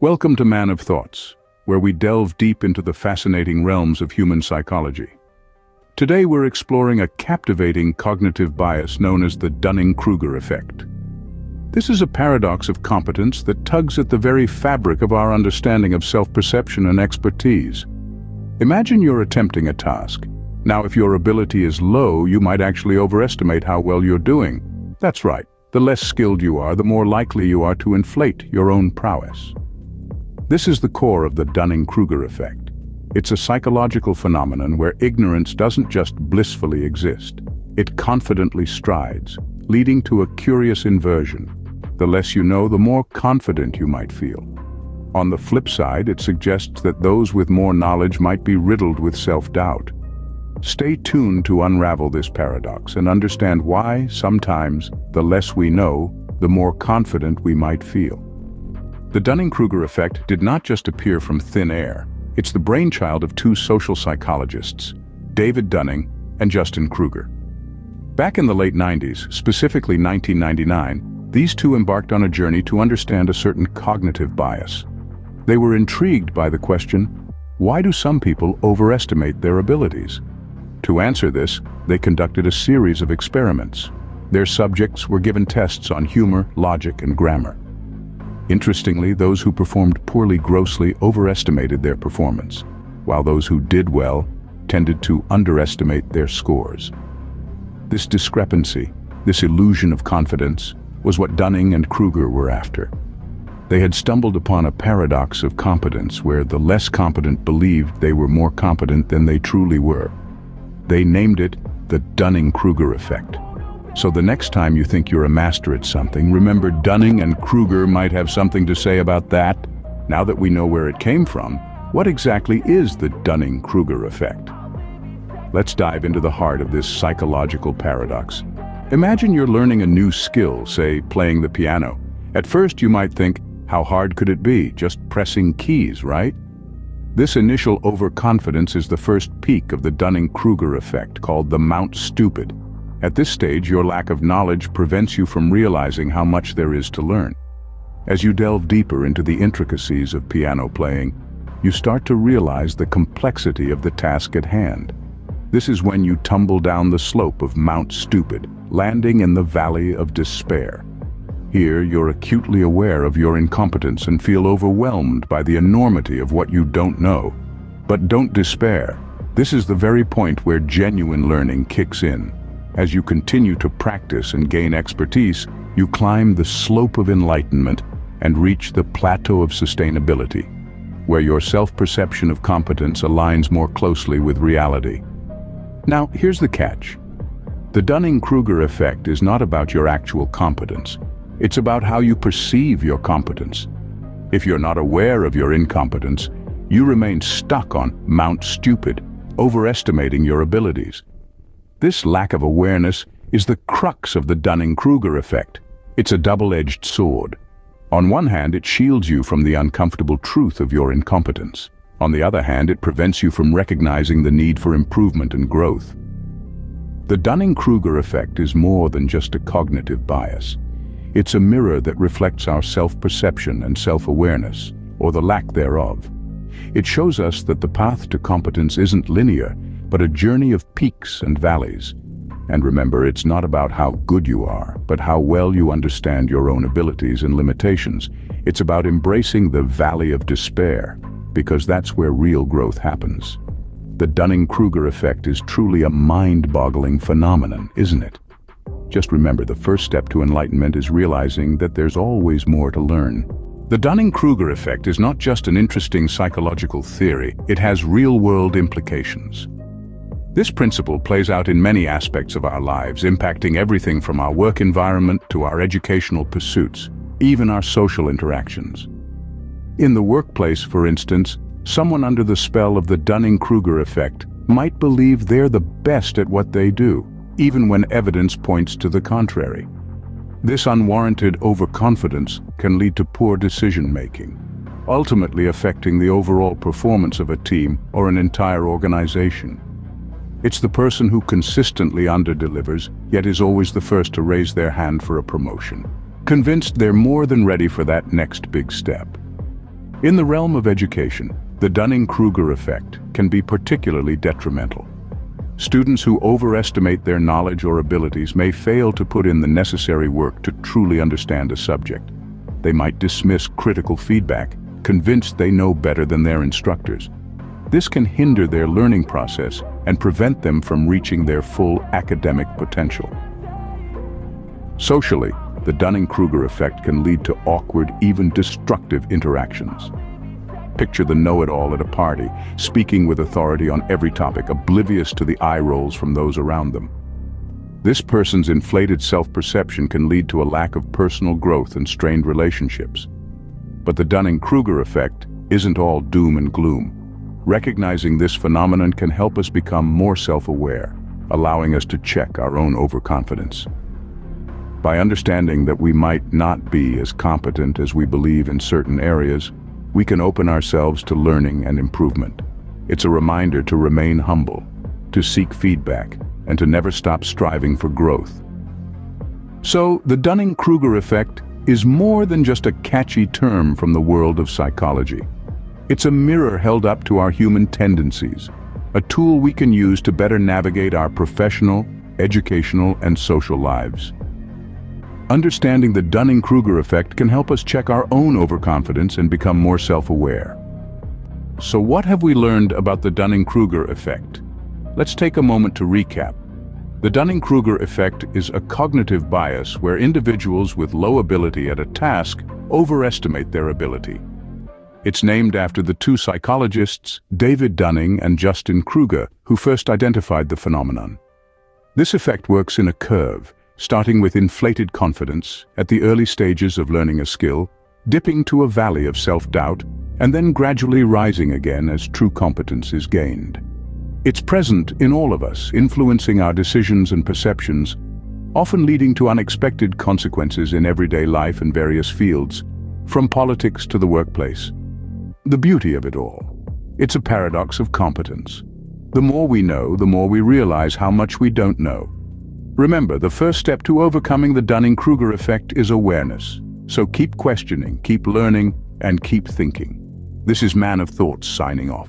Welcome to Man of Thoughts, where we delve deep into the fascinating realms of human psychology. Today we're exploring a captivating cognitive bias known as the Dunning-Kruger Effect. This is a paradox of competence that tugs at the very fabric of our understanding of self-perception and expertise. Imagine you're attempting a task. Now, if your ability is low, you might actually overestimate how well you're doing. That's right. The less skilled you are, the more likely you are to inflate your own prowess. This is the core of the Dunning-Kruger effect. It's a psychological phenomenon where ignorance doesn't just blissfully exist. It confidently strides, leading to a curious inversion. The less you know, the more confident you might feel. On the flip side, it suggests that those with more knowledge might be riddled with self-doubt. Stay tuned to unravel this paradox and understand why, sometimes, the less we know, the more confident we might feel. The Dunning-Kruger effect did not just appear from thin air. It's the brainchild of two social psychologists, David Dunning and Justin Kruger. Back in the late 90s, specifically 1999, these two embarked on a journey to understand a certain cognitive bias. They were intrigued by the question, why do some people overestimate their abilities? To answer this, they conducted a series of experiments. Their subjects were given tests on humor, logic, and grammar. Interestingly, those who performed poorly grossly overestimated their performance, while those who did well tended to underestimate their scores. This discrepancy, this illusion of confidence, was what Dunning and Kruger were after. They had stumbled upon a paradox of competence where the less competent believed they were more competent than they truly were. They named it the Dunning-Kruger Effect. So the next time you think you're a master at something, remember Dunning and Kruger might have something to say about that. Now that we know where it came from, what exactly is the Dunning-Kruger effect? Let's dive into the heart of this psychological paradox. Imagine you're learning a new skill, say playing the piano. At first you might think, how hard could it be? Just pressing keys, right? This initial overconfidence is the first peak of the Dunning-Kruger effect, called the Mount Stupid. At this stage, your lack of knowledge prevents you from realizing how much there is to learn. As you delve deeper into the intricacies of piano playing, you start to realize the complexity of the task at hand. This is when you tumble down the slope of Mount Stupid, landing in the valley of despair. Here, you're acutely aware of your incompetence and feel overwhelmed by the enormity of what you don't know. But don't despair. This is the very point where genuine learning kicks in. As you continue to practice and gain expertise, you climb the slope of enlightenment and reach the plateau of sustainability, where your self-perception of competence aligns more closely with reality. Now, here's the catch. The Dunning-Kruger effect is not about your actual competence. It's about how you perceive your competence. If you're not aware of your incompetence, you remain stuck on Mount Stupid, overestimating your abilities. This lack of awareness is the crux of the Dunning-Kruger effect. It's a double-edged sword. On one hand, it shields you from the uncomfortable truth of your incompetence. On the other hand, it prevents you from recognizing the need for improvement and growth. The Dunning-Kruger effect is more than just a cognitive bias. It's a mirror that reflects our self-perception and self-awareness, or the lack thereof. It shows us that the path to competence isn't linear, but a journey of peaks and valleys. And remember, it's not about how good you are, but how well you understand your own abilities and limitations. It's about embracing the valley of despair, because that's where real growth happens. The Dunning-Kruger effect is truly a mind-boggling phenomenon, isn't it? Just remember, the first step to enlightenment is realizing that there's always more to learn. The Dunning-Kruger effect is not just an interesting psychological theory, it has real-world implications. This principle plays out in many aspects of our lives, impacting everything from our work environment to our educational pursuits, even our social interactions. In the workplace, for instance, someone under the spell of the Dunning-Kruger effect might believe they're the best at what they do, even when evidence points to the contrary. This unwarranted overconfidence can lead to poor decision-making, ultimately affecting the overall performance of a team or an entire organization. It's the person who consistently underdelivers, yet is always the first to raise their hand for a promotion, convinced they're more than ready for that next big step. In the realm of education, the Dunning-Kruger effect can be particularly detrimental. Students who overestimate their knowledge or abilities may fail to put in the necessary work to truly understand a subject. They might dismiss critical feedback, convinced they know better than their instructors. This can hinder their learning process and prevent them from reaching their full academic potential. Socially, the Dunning-Kruger effect can lead to awkward, even destructive interactions. Picture the know-it-all at a party, speaking with authority on every topic, oblivious to the eye rolls from those around them. This person's inflated self-perception can lead to a lack of personal growth and strained relationships. But the Dunning-Kruger effect isn't all doom and gloom. Recognizing this phenomenon can help us become more self-aware, allowing us to check our own overconfidence. By understanding that we might not be as competent as we believe in certain areas, we can open ourselves to learning and improvement. It's a reminder to remain humble, to seek feedback, and to never stop striving for growth. So, the Dunning-Kruger effect is more than just a catchy term from the world of psychology. It's a mirror held up to our human tendencies, a tool we can use to better navigate our professional, educational, and social lives. Understanding the Dunning-Kruger effect can help us check our own overconfidence and become more self-aware. So what have we learned about the Dunning-Kruger effect? Let's take a moment to recap. The Dunning-Kruger effect is a cognitive bias where individuals with low ability at a task overestimate their ability. It's named after the two psychologists, David Dunning and Justin Kruger, who first identified the phenomenon. This effect works in a curve, starting with inflated confidence at the early stages of learning a skill, dipping to a valley of self-doubt, and then gradually rising again as true competence is gained. It's present in all of us, influencing our decisions and perceptions, often leading to unexpected consequences in everyday life and various fields, from politics to the workplace. The beauty of it all. It's a paradox of competence. The more we know, the more we realize how much we don't know. Remember, the first step to overcoming the Dunning-Kruger effect is awareness. So keep questioning, keep learning, and keep thinking. This is Man of Thoughts signing off.